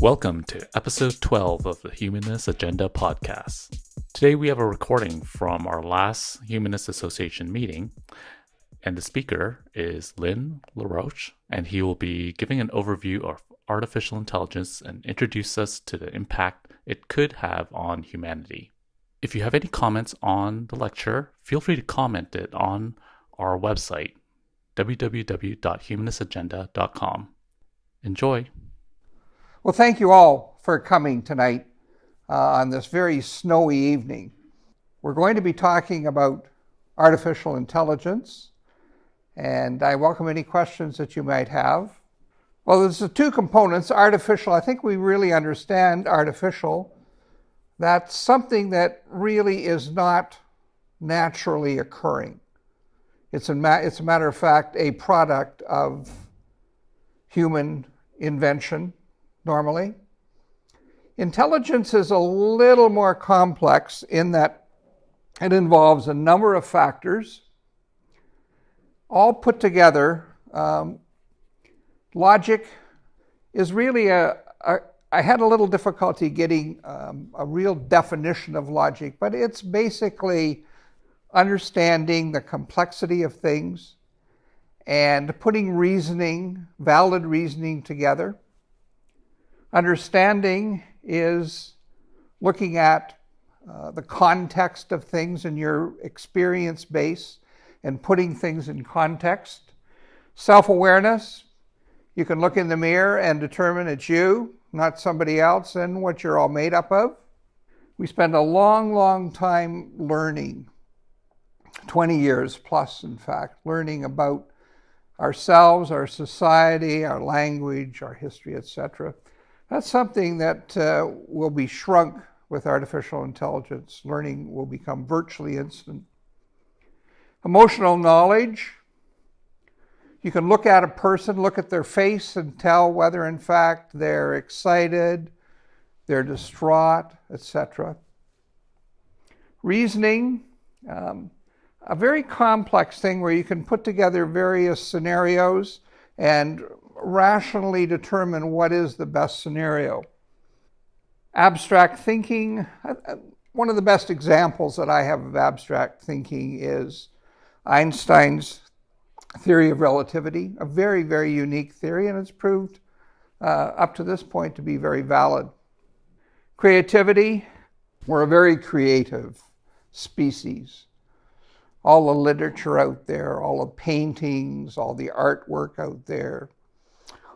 Welcome to episode 12 of the Humanist Agenda podcast. Today we have a recording from our last Humanist Association meeting, and the speaker is Lynn Larouche, and he will be giving an overview of artificial intelligence and introduce us to the impact it could have on humanity. If you have any comments on the lecture, feel free to comment it on our website, www.humanistagenda.com. Enjoy! Well, thank you all for coming tonight on this very snowy evening. We're going to be talking about artificial intelligence, and I welcome any questions that you might have. Well, there's the two components, artificial. I think we really understand artificial. That's something that really is not naturally occurring. It's a matter of fact a product of human invention. Normally. Intelligence is a little more complex in that it involves a number of factors, all put together. Logic is really I had a little difficulty getting a real definition of logic, but it's basically understanding the complexity of things and putting reasoning, valid reasoning together. Understanding is looking at the context of things in your experience base and putting things in context. Self-awareness, you can look in the mirror and determine it's you, not somebody else, and what you're all made up of. We spend a long time learning, 20 years plus in fact, learning about ourselves, our society, our language, our history, etc. That's something that will be shrunk with artificial intelligence. Learning will become virtually instant. Emotional knowledge. You can look at a person, look at their face and tell whether in fact they're excited, they're distraught, etc. Reasoning. A very complex thing where you can put together various scenarios and rationally determine what is the best scenario. Abstract thinking, one of the best examples that I have of abstract thinking is Einstein's theory of relativity, a very, very unique theory, and it's proved up to this point to be very valid. Creativity, we're a very creative species. All the literature out there, all the paintings, all the artwork out there,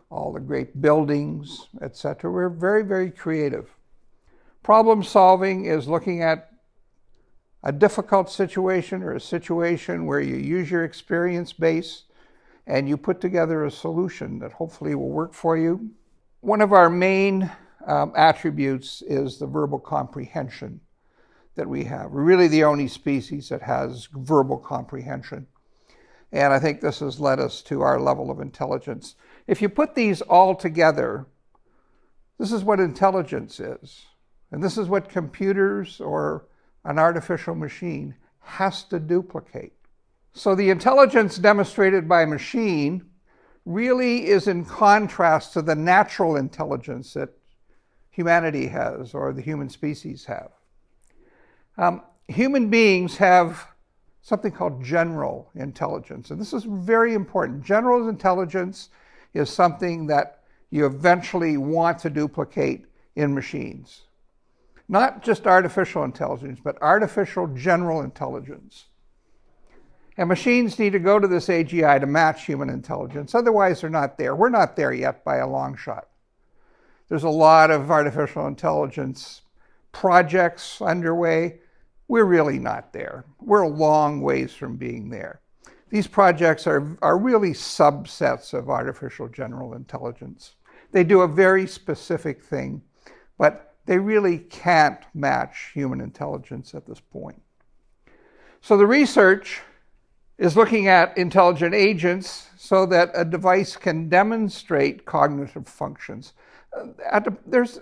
all the great buildings, etc. We're very, very creative. Problem solving is looking at a difficult situation or a situation where you use your experience base and you put together a solution that hopefully will work for you. One of our main attributes is the verbal comprehension that we have. We're really the only species that has verbal comprehension. And I think this has led us to our level of intelligence. If you put these all together, this is what intelligence is. And this is what computers or an artificial machine has to duplicate. So the intelligence demonstrated by a machine really is in contrast to the natural intelligence that humanity has or the human species have. Human beings have something called general intelligence. And this is very important. General intelligence is something that you eventually want to duplicate in machines. Not just artificial intelligence, but artificial general intelligence. And machines need to go to this AGI to match human intelligence. Otherwise, they're not there. We're not there yet by a long shot. There's a lot of artificial intelligence projects underway. We're really not there. We're a long ways from being there. These projects are really subsets of artificial general intelligence. They do a very specific thing, but they really can't match human intelligence at this point. So the research is looking at intelligent agents so that a device can demonstrate cognitive functions. There's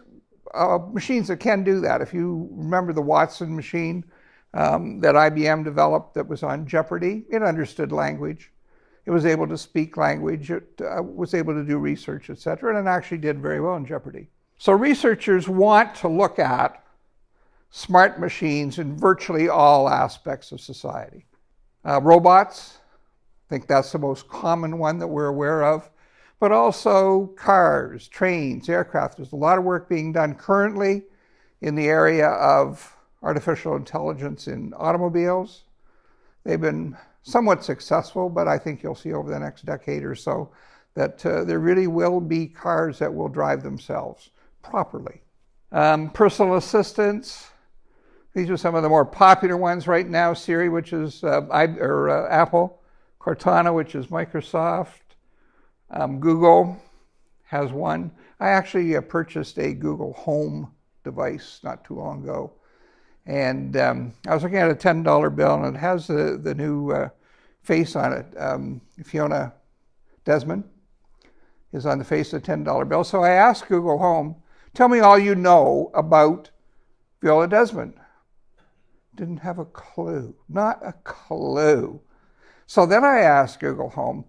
machines that can do that. If you remember the Watson machine, that IBM developed that was on Jeopardy. It understood language. It was able to speak language. It was able to do research, etc., and it actually did very well in Jeopardy. So researchers want to look at smart machines in virtually all aspects of society. Robots, I think that's the most common one that we're aware of, but also cars, trains, aircraft. There's a lot of work being done currently in the area of artificial intelligence in automobiles. They've been somewhat successful, but I think you'll see over the next decade or so that there really will be cars that will drive themselves properly. Personal assistants, these are some of the more popular ones right now. Siri, which is Apple, Cortana, which is Microsoft, Google has one. I actually purchased a Google Home device not too long ago. And I was looking at a $10 bill, and it has the new face on it. Fiona Desmond is on the face of the $10 bill. So I asked Google Home, tell me all you know about Viola Desmond. Didn't have a clue, not a clue. So then I asked Google Home,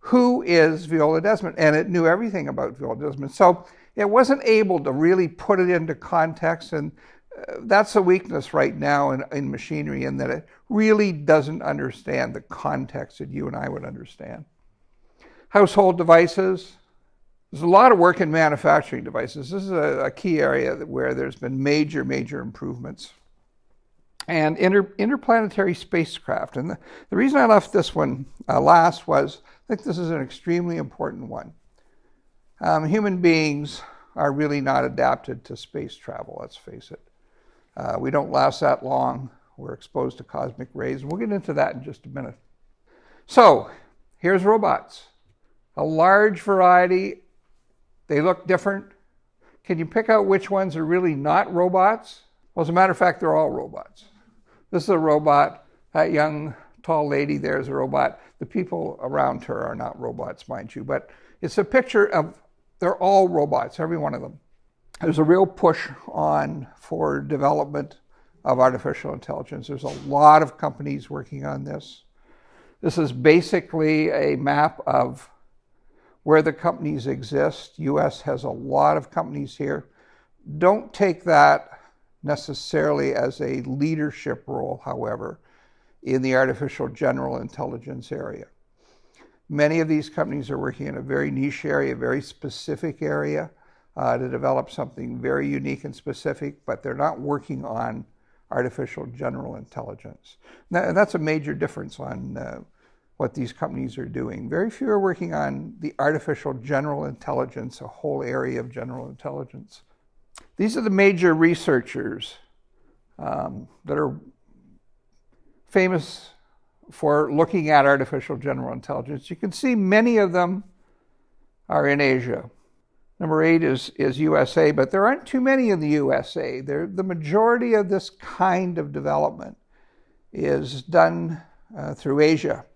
who is Viola Desmond? And it knew everything about Viola Desmond. So it wasn't able to really put it into context, and that's a weakness right now in machinery, in that it really doesn't understand the context that you and I would understand. Household devices. There's a lot of work in manufacturing devices. This is a key area where there's been major improvements. And interplanetary spacecraft. And the reason I left this one last was I think this is an extremely important one. Human beings are really not adapted to space travel, let's face it. We don't last that long. We're exposed to cosmic rays. We'll get into that in just a minute. So here's robots. A large variety. They look different. Can you pick out which ones are really not robots? Well, as a matter of fact, they're all robots. This is a robot. That young, tall lady there is a robot. The people around her are not robots, mind you. But it's a picture of, they're all robots, every one of them. There's a real push on for development of artificial intelligence. There's a lot of companies working on this. This is basically a map of where the companies exist. US has a lot of companies here. Don't take that necessarily as a leadership role, however, in the artificial general intelligence area. Many of these companies are working in a very niche area, a very specific area, to develop something very unique and specific, but they're not working on artificial general intelligence. Now, that's a major difference on what these companies are doing. Very few are working on the artificial general intelligence, a whole area of general intelligence. These are the major researchers that are famous for looking at artificial general intelligence. You can see many of them are in Asia. Number 8 is USA, but there aren't too many in the USA. The majority of this kind of development is done through Asia.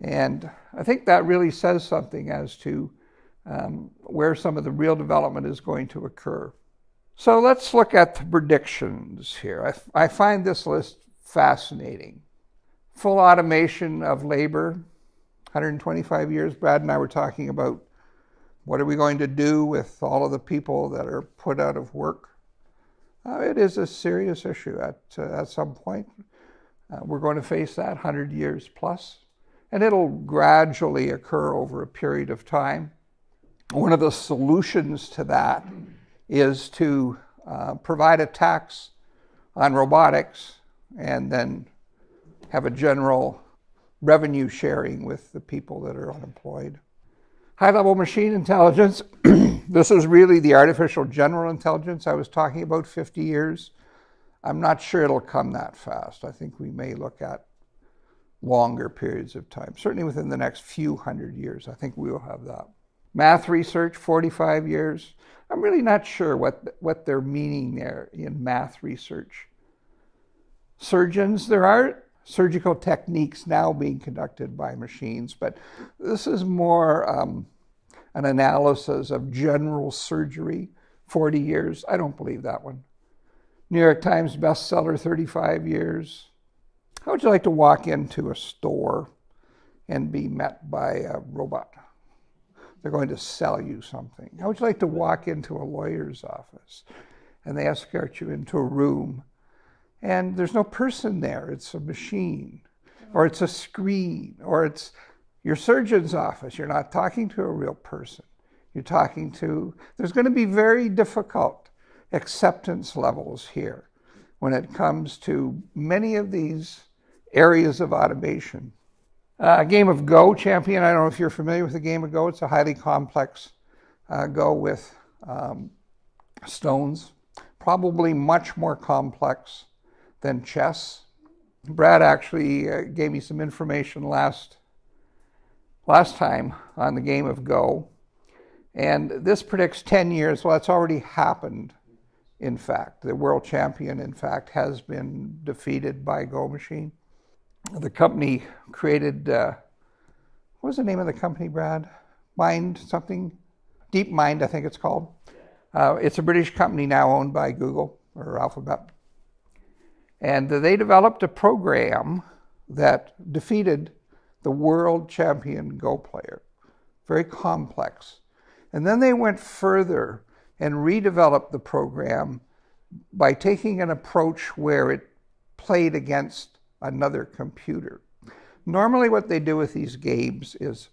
And I think that really says something as to where some of the real development is going to occur. So let's look at the predictions here. I find this list fascinating. Full automation of labor, 125 years. Brad and I were talking about what are we going to do with all of the people that are put out of work. It is a serious issue at some point. We're going to face that 100 years plus, and it'll gradually occur over a period of time. One of the solutions to that is to provide a tax on robotics and then have a general revenue sharing with the people that are unemployed. High-level machine intelligence. This is really the artificial general intelligence I was talking about 50 years. I'm not sure it'll come that fast. I think we may look at longer periods of time. Certainly within the next few hundred years, I think we will have that. Math research, 45 years. I'm really not sure what they're meaning there in math research. Surgeons, there are surgical techniques now being conducted by machines, but this is more an analysis of general surgery, 40 years. I don't believe that one. New York Times bestseller, 35 years. How would you like to walk into a store and be met by a robot? They're going to sell you something. How would you like to walk into a lawyer's office and they escort you into a room and there's no person there? It's a machine, or it's a screen, or it's your surgeon's office. You're not talking to a real person. You're talking to, there's going to be very difficult acceptance levels here when it comes to many of these areas of automation. A game of Go champion, I don't know if you're familiar with the game of Go. It's a highly complex Go with stones, probably much more complex than chess. Brad actually gave me some information last time on the game of Go. And this predicts 10 years. Well, it's already happened, in fact. The world champion, in fact, has been defeated by a Go machine. The company created, what was the name of the company, Brad? Mind something? DeepMind, I think it's called. It's a British company now owned by Google or Alphabet. And they developed a program that defeated the world champion Go player. Very complex. And then they went further and redeveloped the program by taking an approach where it played against another computer. Normally what they do with these games is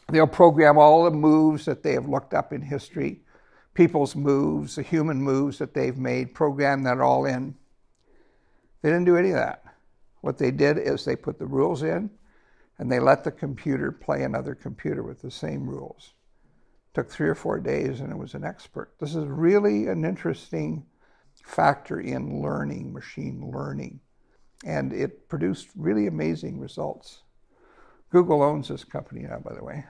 they'll program all the moves that they have looked up in history, people's moves, the human moves that they've made, program that all in. They didn't do any of that. What they did is they put the rules in and they let the computer play another computer with the same rules. Took 3 or 4 days and it was an expert. This is really an interesting factor in learning, machine learning. And it produced really amazing results. Google owns this company now, by the way.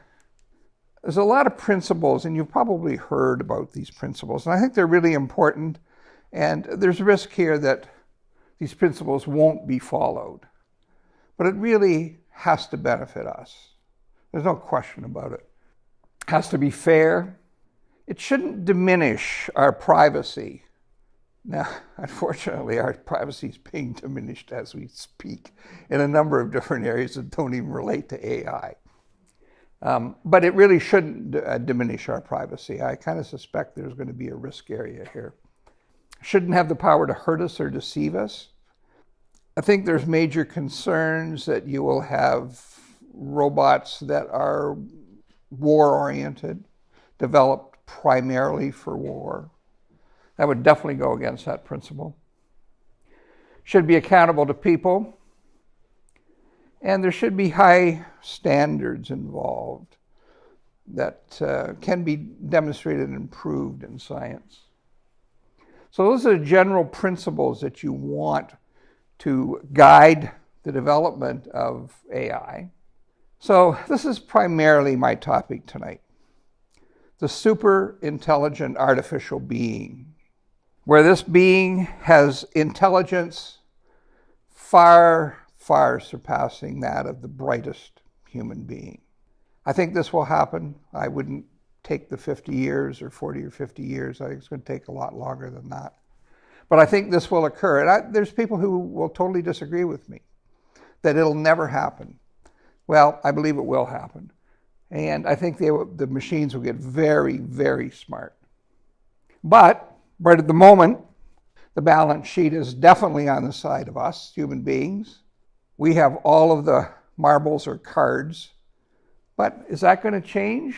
There's a lot of principles, and you've probably heard about these principles, and I think they're really important, and there's a risk here that these principles won't be followed. But it really has to benefit us. There's no question about it. It has to be fair. It shouldn't diminish our privacy. Now, unfortunately, our privacy is being diminished as we speak in a number of different areas that don't even relate to AI. But it really shouldn't diminish our privacy. I kind of suspect there's going to be a risk area here. Shouldn't have the power to hurt us or deceive us. I think there's major concerns that you will have robots that are war-oriented, developed primarily for war. That would definitely go against that principle. Should be accountable to people. And there should be high standards involved that can be demonstrated and proved in science. So those are general principles that you want to guide the development of AI. So this is primarily my topic tonight. The super intelligent artificial being, where this being has intelligence far, far surpassing that of the brightest human being. I think this will happen. I wouldn't take the 50 years or 40 or 50 years. I think it's going to take a lot longer than that. But I think this will occur. And there's people who will totally disagree with me, that it'll never happen. Well, I believe it will happen. And I think the machines will get very, very smart. But right at the moment, the balance sheet is definitely on the side of us, human beings. We have all of the marbles or cards. But is that going to change?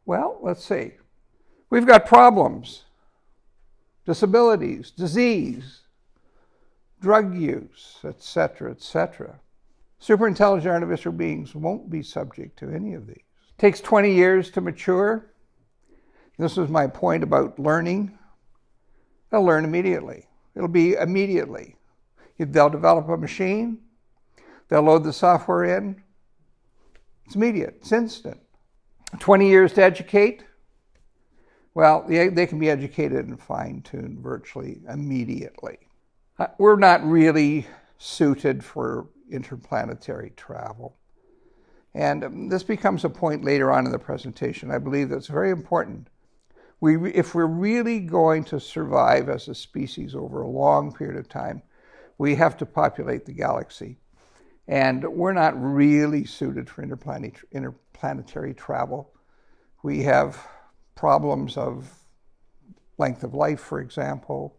Well, let's see. We've got problems, disabilities, disease, drug use, etc., etc. Superintelligent artificial beings won't be subject to any of these. It takes 20 years to mature. This was my point about learning. They'll learn immediately. It'll be immediately. They'll develop a machine. They'll load the software in. It's immediate. It's instant. 20 years to educate. Well, they can be educated and fine-tuned virtually immediately. We're not really suited for interplanetary travel. And this becomes a point later on in the presentation. I believe that's very important. If we're really going to survive as a species over a long period of time, we have to populate the galaxy. And we're not really suited for interplanetary travel. We have problems of length of life, for example.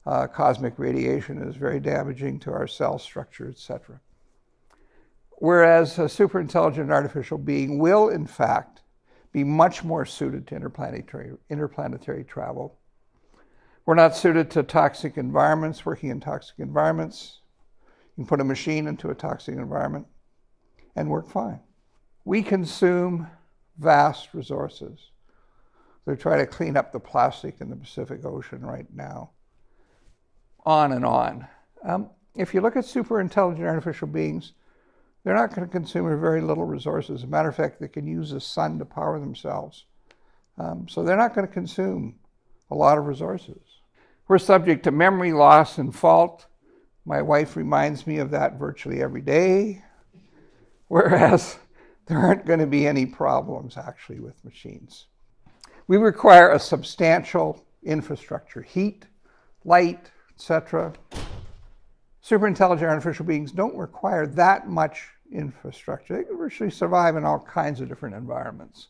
Cosmic radiation is very damaging to our cell structure, etc. Whereas a superintelligent artificial being will, in fact, be much more suited to interplanetary travel. We're not suited to toxic environments, working in toxic environments. You can put a machine into a toxic environment and work fine. We consume vast resources. They're trying to clean up the plastic in the Pacific Ocean right now. On and on. If you look at superintelligent artificial beings, they're not going to consume very little resources. As a matter of fact, they can use the sun to power themselves. So they're not going to consume a lot of resources. We're subject to memory loss and fault. My wife reminds me of that virtually every day. Whereas there aren't going to be any problems actually with machines. We require a substantial infrastructure, heat, light, etc. Superintelligent artificial beings don't require that much infrastructure. They can virtually survive in all kinds of different environments.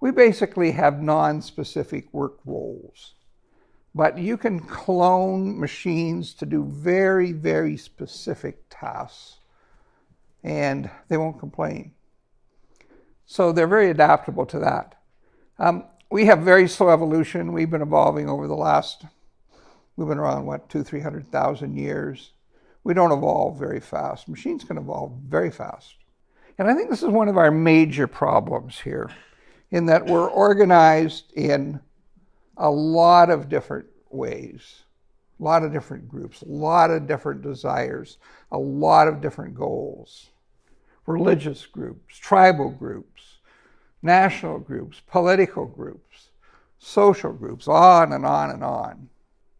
We basically have non-specific work roles, but you can clone machines to do very, very specific tasks, and they won't complain. So they're very adaptable to that. We have very slow evolution. We've been evolving over we've been around, 200,000-300,000 years. We don't evolve very fast. Machines can evolve very fast. And I think this is one of our major problems here, in that we're organized in a lot of different ways, a lot of different groups, a lot of different desires, a lot of different goals. Religious groups, tribal groups, national groups, political groups, social groups, on and on and on.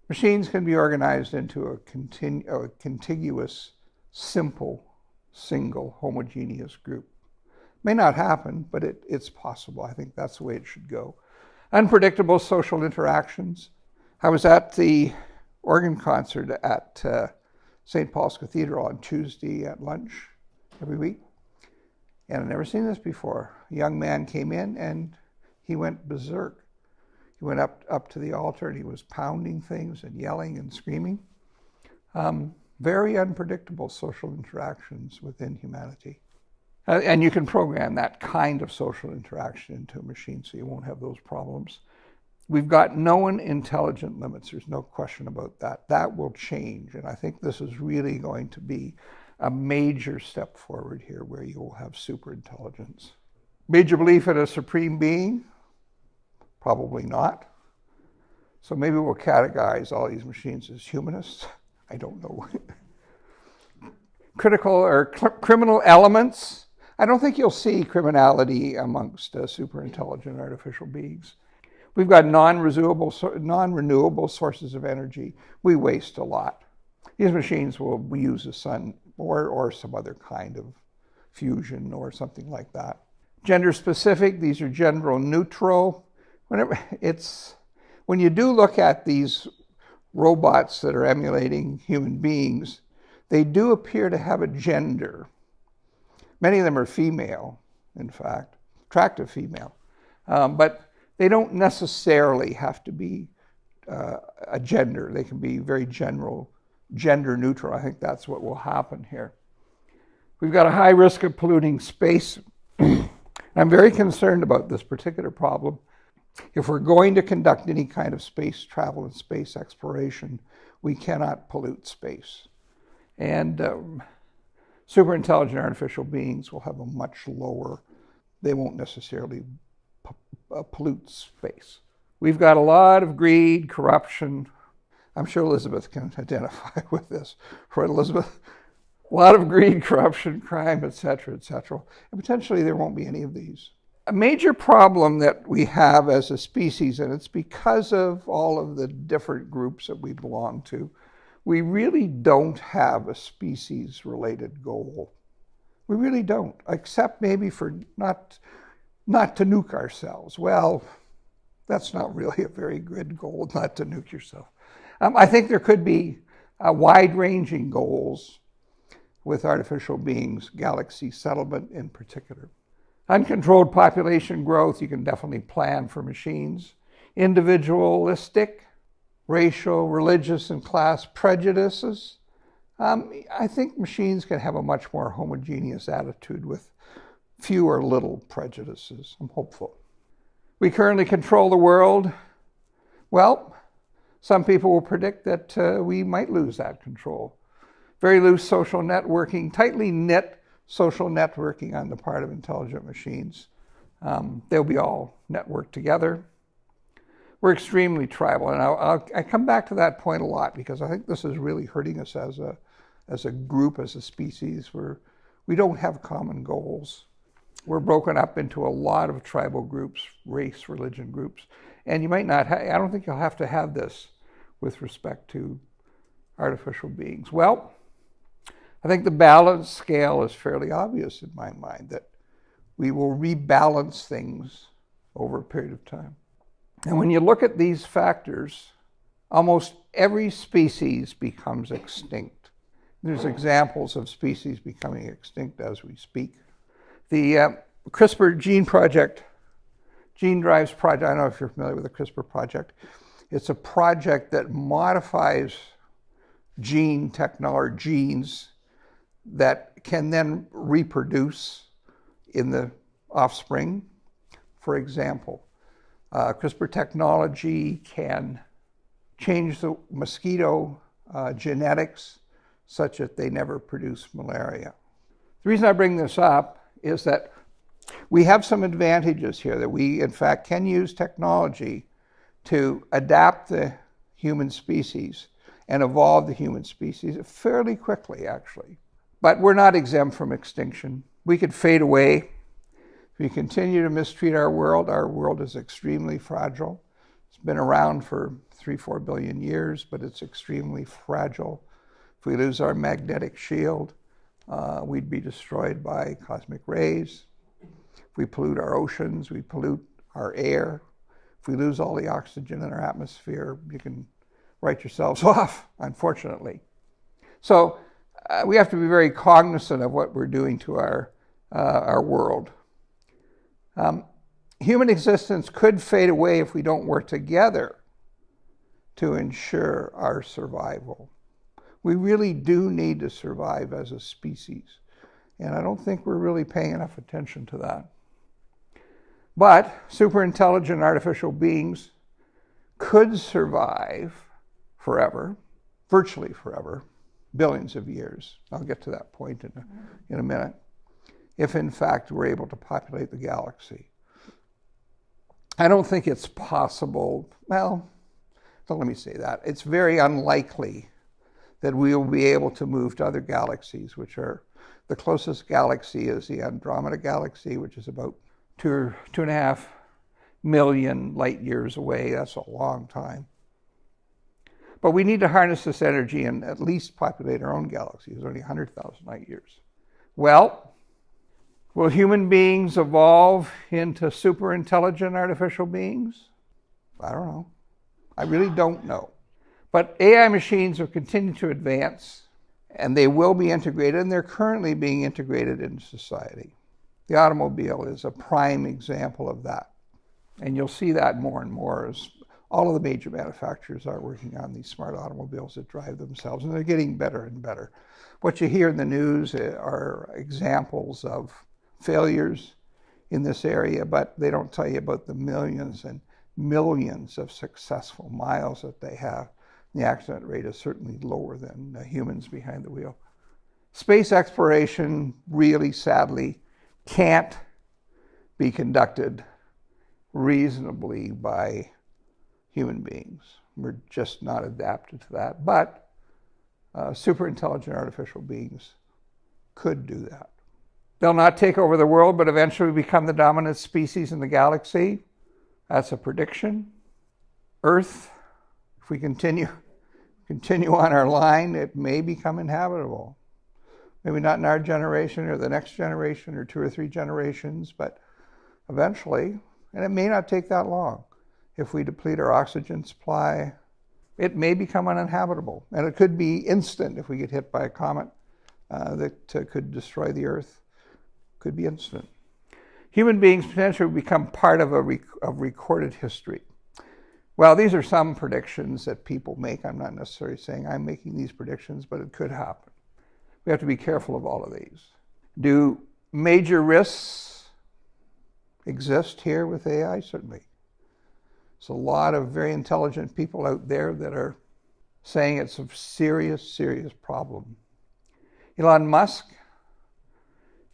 Machines can be organized into a contiguous, simple, single, homogeneous group. May not happen, but it's possible. I think that's the way it should go. Unpredictable social interactions. I was at the organ concert at St. Paul's Cathedral on Tuesday at lunch every week. And I've never seen this before. A young man came in and he went berserk. He went up to the altar and he was pounding things and yelling and screaming. Very unpredictable social interactions within humanity. And you can program that kind of social interaction into a machine so you won't have those problems. We've got known intelligent limits. There's no question about that. That will change. And I think this is really going to be a major step forward here where you will have superintelligence. Major belief in a supreme being? Probably not. So maybe we'll categorize all these machines as humanists. I don't know. Critical or criminal elements? I don't think you'll see criminality amongst superintelligent artificial beings. We've got non-renewable sources of energy. We waste a lot. These machines will use the sun or some other kind of fusion or something like that. Gender specific, these are gender neutral. When you do look at these robots that are emulating human beings, they do appear to have a gender. Many of them are female, in fact, attractive female. But they don't necessarily have to be a gender. They can be very general, gender neutral. I think that's what will happen here. We've got a high risk of polluting space. I'm very concerned about this particular problem. If we're going to conduct any kind of space travel and space exploration, we cannot pollute space. And superintelligent artificial beings will have a much lower, they won't necessarily pollute space. We've got a lot of greed, corruption. I'm sure Elizabeth can identify with this. Right, Elizabeth? A lot of greed, corruption, crime, etc., etc. And potentially there won't be any of these. A major problem that we have as a species, and it's because of all of the different groups that we belong to, we really don't have a species-related goal. We really don't, except maybe for not to nuke ourselves. Well, that's not really a very good goal, not to nuke yourself. I think there could be wide-ranging goals with artificial beings, galaxy settlement in particular. Uncontrolled population growth, you can definitely plan for machines. Individualistic, racial, religious, and class prejudices. I think machines can have a much more homogeneous attitude with few or little prejudices. I'm hopeful. We currently control the world. Well, some people will predict that we might lose that control. Very loose social networking, tightly knit social networking on the part of intelligent machines. They'll be all networked together. We're extremely tribal, and I come back to that point a lot because I think this is really hurting us as a group, as a species, where we don't have common goals. We're broken up into a lot of tribal groups, race, religion groups, and you might not. I don't think you'll have to have this with respect to artificial beings. Well, I think the balance scale is fairly obvious in my mind, that we will rebalance things over a period of time. And when you look at these factors, almost every species becomes extinct. There's examples of species becoming extinct as we speak. The CRISPR gene project, Gene Drive's project, I don't know if you're familiar with the CRISPR project. It's a project that modifies gene technology, genes that can then reproduce in the offspring. For example, CRISPR technology can change the mosquito genetics such that they never produce malaria. The reason I bring this up is that we have some advantages here, that we, in fact, can use technology to adapt the human species and evolve the human species fairly quickly, actually. But we're not exempt from extinction. We could fade away. If we continue to mistreat our world is extremely fragile. It's been around for 3-4 billion years, but it's extremely fragile. If we lose our magnetic shield, we'd be destroyed by cosmic rays. If we pollute our oceans, we pollute our air. If we lose all the oxygen in our atmosphere, you can write yourselves off, unfortunately. So we have to be very cognizant of what we're doing to our world. Human existence could fade away if we don't work together to ensure our survival. We really do need to survive as a species, and I don't think we're really paying enough attention to that. But super intelligent artificial beings could survive forever, virtually forever, billions of years. I'll get to that point in a minute, if in fact we're able to populate the galaxy. I don't think it's possible, well, don't let me say that. It's very unlikely that we will be able to move to other galaxies, which are, the closest galaxy is the Andromeda galaxy, which is about 2.5 million light years away. That's a long time. But we need to harness this energy and at least populate our own galaxy. It's only 100,000 light years. Well, will human beings evolve into super intelligent artificial beings? I don't know. I really don't know. But AI machines will continue to advance, and they will be integrated, and they're currently being integrated into society. The automobile is a prime example of that. And you'll see that more and more as all of the major manufacturers are working on these smart automobiles that drive themselves, and they're getting better and better. What you hear in the news are examples of failures in this area, but they don't tell you about the millions and millions of successful miles that they have. The accident rate is certainly lower than humans behind the wheel. Space exploration really, sadly, can't be conducted reasonably by human beings. We're just not adapted to that. But super intelligent artificial beings could do that. They'll not take over the world, but eventually become the dominant species in the galaxy. That's a prediction. Earth, if we continue on our line, it may become inhabitable. Maybe not in our generation or the next generation or 2 or 3 generations, but eventually, and it may not take that long. If we deplete our oxygen supply, it may become uninhabitable. And it could be instant if we get hit by a comet that could destroy the Earth. Could be instant. Human beings potentially become part of of recorded history. Well, these are some predictions that people make. I'm not necessarily saying I'm making these predictions, but it could happen. We have to be careful of all of these. Do major risks exist here with AI? Certainly. There's a lot of very intelligent people out there that are saying it's a serious, serious problem. Elon Musk,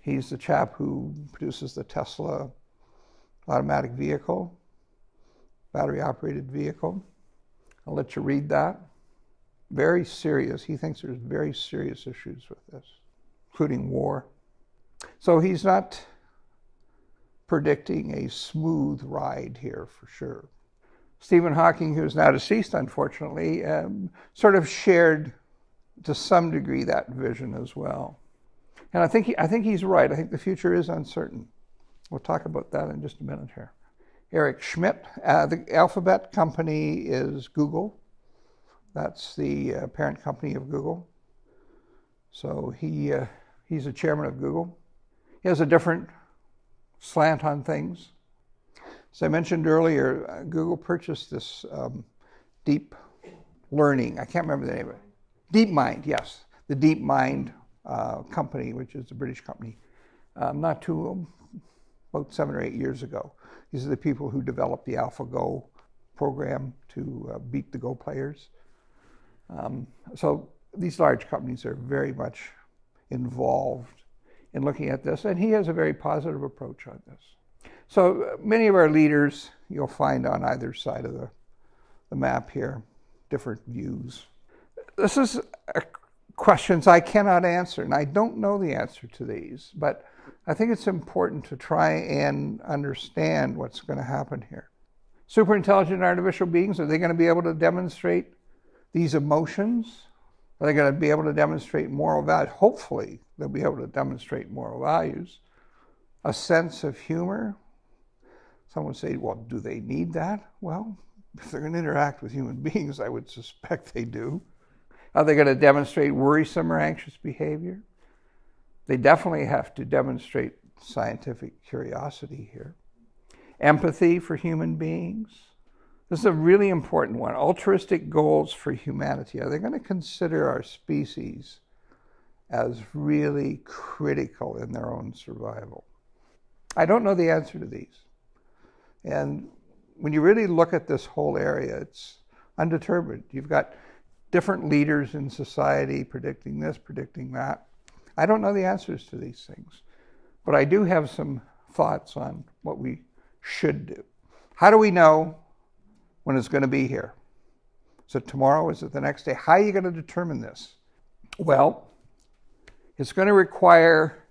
he's the chap who produces the Tesla automatic vehicle, battery-operated vehicle. I'll let you read that. Very serious. He thinks there's very serious issues with this, including war. So he's not predicting a smooth ride here for sure. Stephen Hawking, who's now deceased, unfortunately, sort of shared to some degree that vision as well. And I think he's right. I think the future is uncertain. We'll talk about that in just a minute here. Eric Schmidt, the Alphabet company is Google. That's the parent company of Google. So he's the chairman of Google. He has a different slant on things. As I mentioned earlier, Google purchased this deep learning. I can't remember the name of it. DeepMind, yes. The DeepMind company, which is a British company, about 7 or 8 years ago. These are the people who developed the AlphaGo program to beat the Go players. So these large companies are very much involved in looking at this, and he has a very positive approach on this. So many of our leaders you'll find on either side of the map here, different views. This is questions I cannot answer, and I don't know the answer to these, but I think it's important to try and understand what's going to happen here. Superintelligent artificial beings, are they going to be able to demonstrate these emotions? Are they going to be able to demonstrate moral values? Hopefully, they'll be able to demonstrate moral values. A sense of humor. Some would say, well, do they need that? Well, if they're going to interact with human beings, I would suspect they do. Are they going to demonstrate worrisome or anxious behavior? They definitely have to demonstrate scientific curiosity here. Empathy for human beings. This is a really important one. Altruistic goals for humanity. Are they going to consider our species as really critical in their own survival? I don't know the answer to these. And when you really look at this whole area, it's undetermined. You've got different leaders in society predicting this, predicting that. I don't know the answers to these things, but I do have some thoughts on what we should do. How do we know when it's going to be here? Is it tomorrow? Is it the next day? How are you going to determine this? Well, it's going to require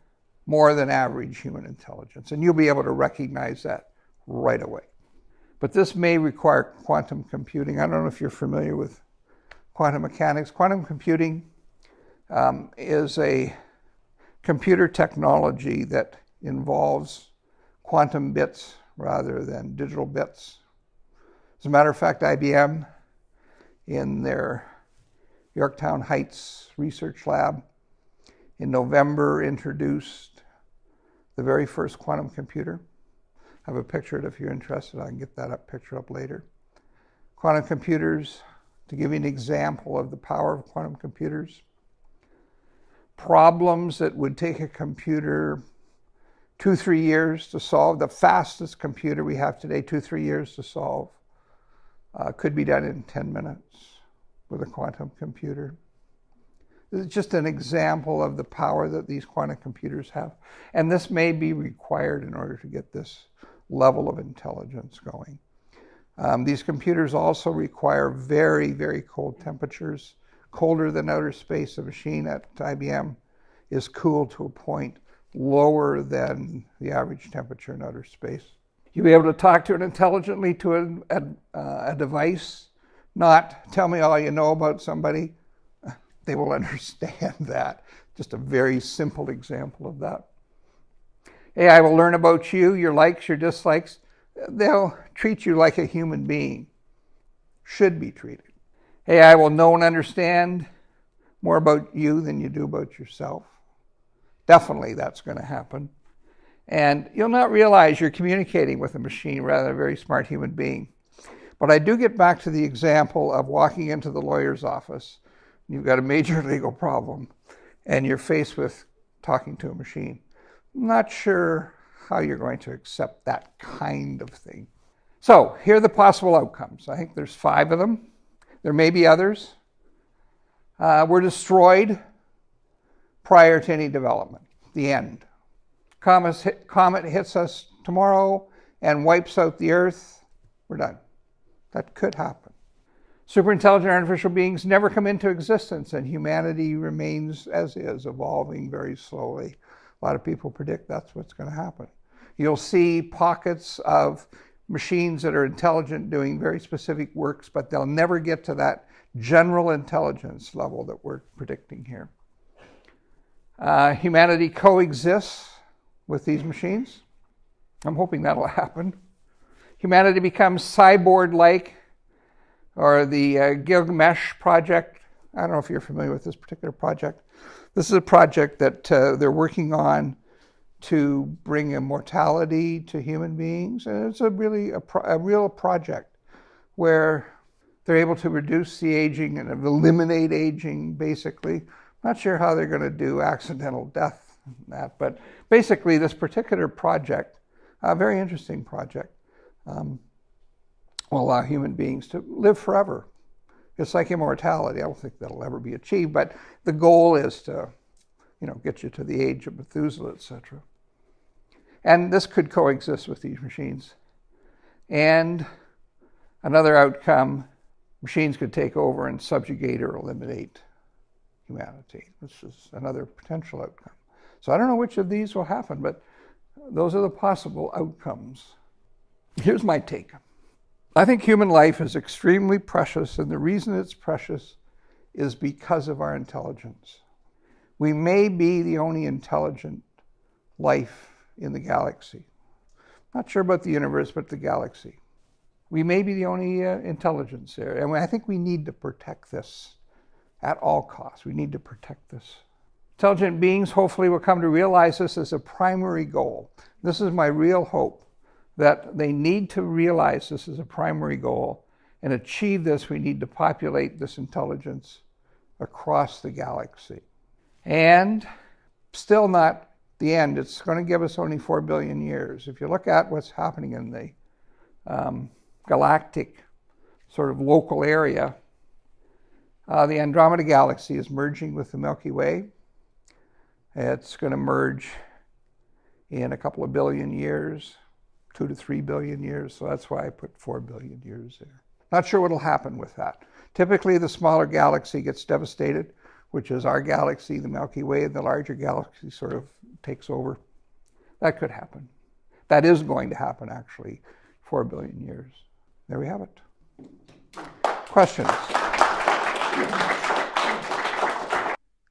more than average human intelligence, and you'll be able to recognize that right away. But this may require quantum computing. I don't know if you're familiar with quantum mechanics. Quantum computing is a computer technology that involves quantum bits rather than digital bits. As a matter of fact, IBM, in their Yorktown Heights research lab, in November introduced the very first quantum computer. I have a picture of it if you're interested. I can get that picture up later. Quantum computers, to give you an example of the power of quantum computers, problems that would take a computer 2-3 years to solve, the fastest computer we have today, 2-3 years to solve, could be done in 10 minutes with a quantum computer. This is just an example of the power that these quantum computers have. And this may be required in order to get this level of intelligence going. These computers also require very, very cold temperatures, colder than outer space. The machine at IBM is cooled to a point lower than the average temperature in outer space. You'll be able to talk to it intelligently to a device, not tell me all you know about somebody. They will understand that. Just a very simple example of that. AI will learn about you, your likes, your dislikes. They'll treat you like a human being should be treated. AI will know and understand more about you than you do about yourself. Definitely that's going to happen. And you'll not realize you're communicating with a machine rather than a very smart human being. But I do get back to the example of walking into the lawyer's office. You've got a major legal problem, and you're faced with talking to a machine. I'm not sure how you're going to accept that kind of thing. So here are the possible outcomes. I think there's 5 of them. There may be others. We're destroyed prior to any development. The end. Comet hits us tomorrow and wipes out the Earth. We're done. That could happen. Superintelligent artificial beings never come into existence, and humanity remains as is, evolving very slowly. A lot of people predict that's what's going to happen. You'll see pockets of machines that are intelligent doing very specific works, but they'll never get to that general intelligence level that we're predicting here. Humanity coexists with these machines. I'm hoping that'll happen. Humanity becomes cyborg-like, or the Gilgamesh project. I don't know if you're familiar with this particular project. This is a project that they're working on to bring immortality to human beings. And it's a real project where they're able to reduce the aging and eliminate aging, basically. Not sure how they're going to do accidental death and that, but basically this particular project, a very interesting project, will allow human beings to live forever. It's like immortality. I don't think that'll ever be achieved, but the goal is to, get you to the age of Methuselah, etc. And this could coexist with these machines. And another outcome, machines could take over and subjugate or eliminate humanity. This is another potential outcome. So I don't know which of these will happen, but those are the possible outcomes. Here's my take. I think human life is extremely precious, and the reason it's precious is because of our intelligence. We may be the only intelligent life in the galaxy. Not sure about the universe, but the galaxy. We may be the only intelligence there, and I think we need to protect this at all costs. We need to protect this. Intelligent beings hopefully will come to realize this as a primary goal. This is my real hope, that they need to realize this is a primary goal, and achieve this, we need to populate this intelligence across the galaxy. And still not the end. It's going to give us only 4 billion years. If you look at what's happening in the galactic sort of local area, the Andromeda Galaxy is merging with the Milky Way. It's going to merge in a couple of billion years, 2 to 3 billion years. So that's why I put 4 billion years there. Not sure what will happen with that. Typically, the smaller galaxy gets devastated, which is our galaxy, the Milky Way, and the larger galaxy sort of takes over. That could happen. That is going to happen, actually, 4 billion years. There we have it. Questions?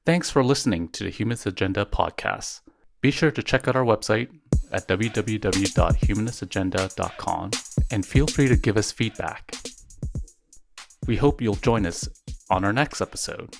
Thanks for listening to the Humanist Agenda podcast. Be sure to check out our website at www.humanistagenda.com and feel free to give us feedback. We hope you'll join us on our next episode.